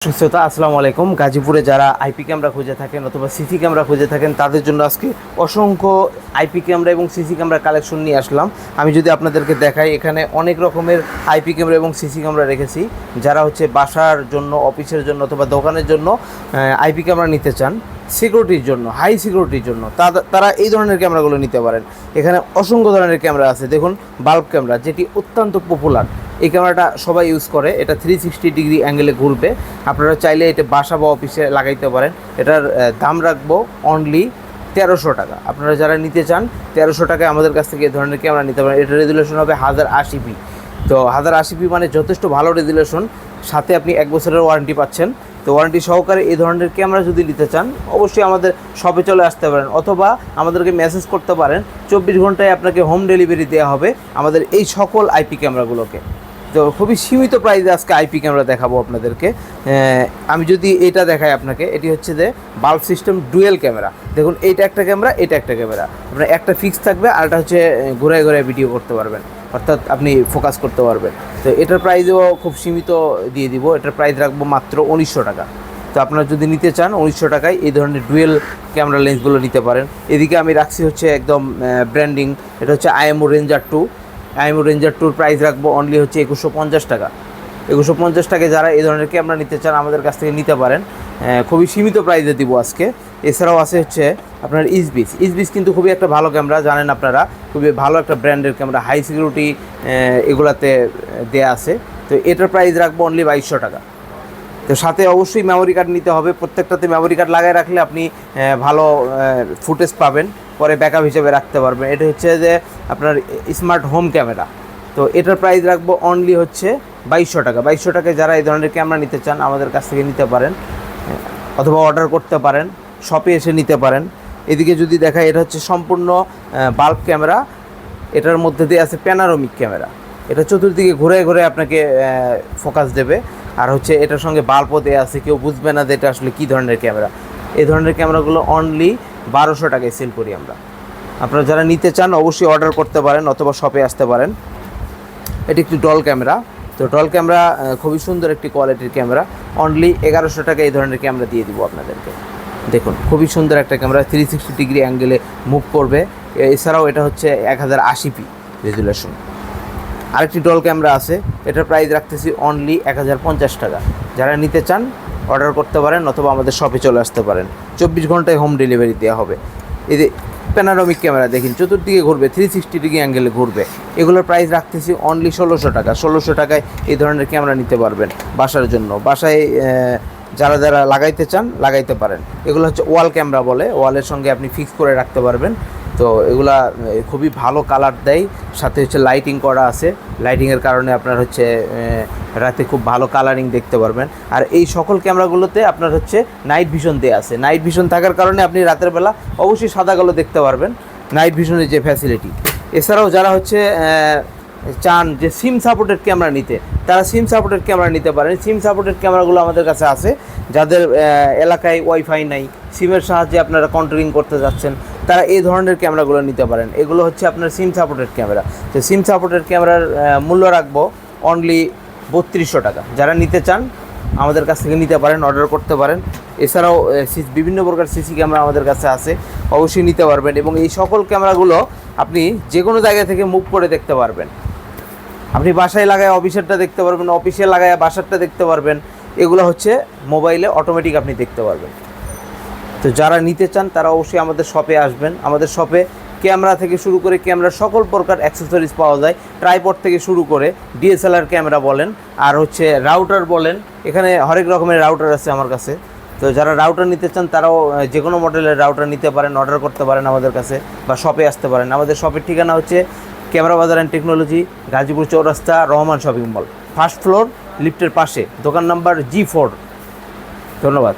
শ্রোতা আসসালামু আলাইকুম। গাজীপুরে যারা আইপি ক্যামেরা খুঁজে থাকেন অথবা সিসি ক্যামেরা খুঁজে থাকেন তাদের জন্য আজকে অসংখ্য আইপি ক্যামেরা এবং সিসি ক্যামেরা কালেকশন নিয়ে আসলাম। আমি যদি আপনাদেরকে দেখাই, এখানে অনেক রকমের আইপি ক্যামেরা এবং সিসি ক্যামেরা রেখেছি। যারা বাসার জন্য, অফিসের জন্য অথবা দোকানের জন্য আইপি ক্যামেরা নিতে চান, সিকিউরিটির জন্য, হাই সিকিউরিটির জন্য, তারা এই ধরনের ক্যামেরাগুলো নিতে পারেন। এখানে অসংখ্য ধরনের ক্যামেরা আছে। দেখুন, বাল্ব ক্যামেরা, যেটি অত্যন্ত পপুলার। এই ক্যামেরাটা সবাই ইউজ করে। এটা 360 ডিগ্রি অ্যাঙ্গেলে ঘুরবে। আপনারা চাইলে এটা বাসা বা অফিসে লাগাইতে পারেন। এটার দাম রাখবো অনলি 1300 টাকা। আপনারা যারা নিতে চান 1300 টাকায় আমাদের কাছ থেকে এই ধরনের ক্যামেরা নিতে পারেন। এটার রেজুলেশন হবে 1080p। তো 1080p মানে যথেষ্ট ভালো রেজুলেশন। সাথে আপনি 1 বছরের ওয়ারেন্টি পাচ্ছেন। তো ওয়ারেন্টি সহকারে এই ধরনের ক্যামেরা যদি নিতে চান, অবশ্যই আমাদের শপে চলে আসতে পারেন অথবা আমাদেরকে মেসেজ করতে পারেন। 24 ঘন্টায় আপনাকে হোম ডেলিভারি দেওয়া হবে আমাদের এই সকল আইপি ক্যামেরাগুলোকে। তো খুবই সীমিত প্রাইসে আজকে আইপি ক্যামেরা দেখাবো আপনাদেরকে। আমি যদি এটা দেখাই আপনাকে, এটি হচ্ছে যে বাল্ব সিস্টেম ডুয়েল ক্যামেরা। দেখুন, এইটা একটা ক্যামেরা, এটা একটা ক্যামেরা। আপনার একটা ফিক্স থাকবে, আর এটা হচ্ছে ঘুরে ঘুরে ভিডিও করতে পারবেন, অর্থাৎ আপনি ফোকাস করতে পারবেন। তো এটার প্রাইসও খুব সীমিত দিয়ে দিব। এটার প্রাইস রাখবো মাত্র 1900 টাকা। তো আপনারা যদি নিতে চান 1900 টাকায় এই ধরনের ডুয়েল ক্যামেরা লেন্সগুলো নিতে পারেন। এদিকে আমি রাখছি হচ্ছে একদম ব্র্যান্ডিং, এটা হচ্ছে IMO ranger 2। IMO ranger 2 price রাখবো অনলি হচ্ছে 2150 টাকা। 2150 টাকায় যারা এই ধরনের ক্যামেরা নিতে চান আমাদের কাছ থেকে নিতে পারেন। খুবই সীমিত প্রাইসে দিব আজকে। এছাড়াও আছে হচ্ছে আপনার ইসবিস কিন্তু খুবই একটা ভালো ক্যামেরা, জানেন আপনারা, খুবই ভালো একটা ব্র্যান্ডের ক্যামেরা, হাই সিকিউরিটি এগুলাতে দেয়া আছে। তো এটার প্রাইস রাখবো অনলি 2200 টাকা। তো সাথে অবশ্যই মেমোরি কার্ড নিতে হবে। প্রত্যেকটাতে মেমোরি কার্ড লাগায় রাখলে আপনি ভালো ফুটেজ পাবেন, পরে ব্যাকআপ হিসেবে রাখতে পারবেন। এটা হচ্ছে যে আপনার স্মার্ট হোম ক্যামেরা। তো এটার প্রাইস রাখবো অনলি হচ্ছে 2200 টাকা। 2200 টাকায় যারা এই ধরনের ক্যামেরা নিতে চান আমাদের কাছ থেকে নিতে পারেন, অথবা অর্ডার করতে পারেন, শপে এসে নিতে পারেন। এদিকে যদি দেখায়, এটা হচ্ছে সম্পূর্ণ বাল্ব ক্যামেরা। এটার মধ্যে দিয়ে আছে প্যানারোমিক ক্যামেরা। এটা চতুর্দিকে ঘুরে ঘুরে আপনাকে ফোকাস দেবে। আর হচ্ছে এটার সঙ্গে বাল্বও দেওয়া আছে, কেউ বুঝবে না যে এটা আসলে কী ধরনের ক্যামেরা। এই ধরনের ক্যামেরাগুলো অনলি 1200 টাকায় সেল করি আমরা। আপনারা যারা নিতে চান অবশ্যই অর্ডার করতে পারেন অথবা শপে আসতে পারেন। এটি একটি ডল ক্যামেরা। তো ডল ক্যামেরা খুবই সুন্দর একটি কোয়ালিটির ক্যামেরা। অনলি 1100 টাকা এই ধরনের ক্যামেরা দিয়ে দিব আপনাদেরকে। দেখুন, খুবই সুন্দর একটা ক্যামেরা, 360 ডিগ্রি অ্যাঙ্গেলে মুভ করবে। এছাড়াও এটা হচ্ছে 1080p রেজুলেশন। আরেকটি ডল ক্যামেরা আছে, এটার প্রাইস রাখতেছি অনলি 1050 টাকা। যারা নিতে চান অর্ডার করতে পারেন অথবা আমাদের শপে চলে আসতে পারেন। 24 ঘন্টায় হোম ডেলিভারি দেওয়া হবে। এই যে প্যানারোমিক ক্যামেরা দেখুন, চতুর্দিকে ঘুরবে, 360 ডিগ্রি অ্যাঙ্গেলে ঘুরবে। এগুলোর প্রাইস রাখতেছি অনলি 1600 টাকা। 1600 টাকায় এই ধরনের ক্যামেরা নিতে পারবেন বাসার জন্য। বাসায় যারা যারা লাগাইতে চান লাগাইতে পারেন। এগুলো হচ্ছে ওয়াল ক্যামেরা বলে, ওয়ালের সঙ্গে আপনি ফিক্স করে রাখতে পারবেন। তো এগুলা খুবই ভালো কালার দেয়, সাথে হচ্ছে লাইটিং করা আছে। লাইটিংয়ের কারণে আপনার হচ্ছে রাতে খুব ভালো কালারিং দেখতে পারবেন। আর এই সকল ক্যামেরাগুলোতে আপনার হচ্ছে নাইট ভিশন দেওয়া আছে। নাইট ভিশন থাকার কারণে আপনি রাতের বেলা অবশ্যই সাদা কালো দেখতে পারবেন, নাইট ভিশনের যে ফ্যাসিলিটি। এছাড়াও যারা হচ্ছে চান যে সিম সাপোর্টেড ক্যামেরা নিতে, তারা সিম সাপোর্টেড ক্যামেরা নিতে পারেন। সিম সাপোর্টেড ক্যামেরাগুলো আমাদের কাছে আছে। যাদের এলাকায় ওয়াইফাই নাই, সিমের সাহায্যে আপনারা কন্ট্রোলিং করতে যাচ্ছেন, তারা এই ধরনের ক্যামেরাগুলো নিতে পারেন। এগুলো হচ্ছে আপনার সিম সাপোর্টেড ক্যামেরা। তো সিম সাপোর্টেড ক্যামেরার মূল্য রাখবো অনলি 3200 টাকা। যারা নিতে চান আমাদের কাছ থেকে নিতে পারেন, অর্ডার করতে পারেন। এছাড়াও বিভিন্ন প্রকার সিসি ক্যামেরা আমাদের কাছে আছে, অবশ্যই নিতে পারবেন। এবং এই সকল ক্যামেরাগুলো আপনি যে কোনো জায়গা থেকে মুভ করে দেখতে পারবেন। আপনি বাসায় লাগায় অফিসেরটা দেখতে পারবেন, অফিসে লাগায় বাসারটা দেখতে পারবেন। এগুলো হচ্ছে মোবাইলে অটোমেটিক আপনি দেখতে পারবেন। তো যারা নিতে চান তারা অবশ্যই আমাদের শপে আসবেন। আমাদের শপে ক্যামেরা থেকে শুরু করে ক্যামেরার সকল প্রকার অ্যাক্সেসরিজ পাওয়া যায়। ট্রাইপড থেকে শুরু করে ডিএসএলআর ক্যামেরা বলেন, আর হচ্ছে রাউটার বলেন, এখানে হরেক রকমের রাউটার আছে আমার কাছে। তো যারা রাউটার নিতে চান তারাও যে কোনো মডেলের রাউটার নিতে পারেন, অর্ডার করতে পারেন আমাদের কাছে, বা শপে আসতে পারেন। আমাদের শপের ঠিকানা হচ্ছে ক্যামেরা বাজার অ্যান্ড টেকনোলজি, গাজীপুর চৌরাস্তা, Rahman shopping mall, first floor, লিফটের পাশে, দোকান নাম্বার G4। ধন্যবাদ।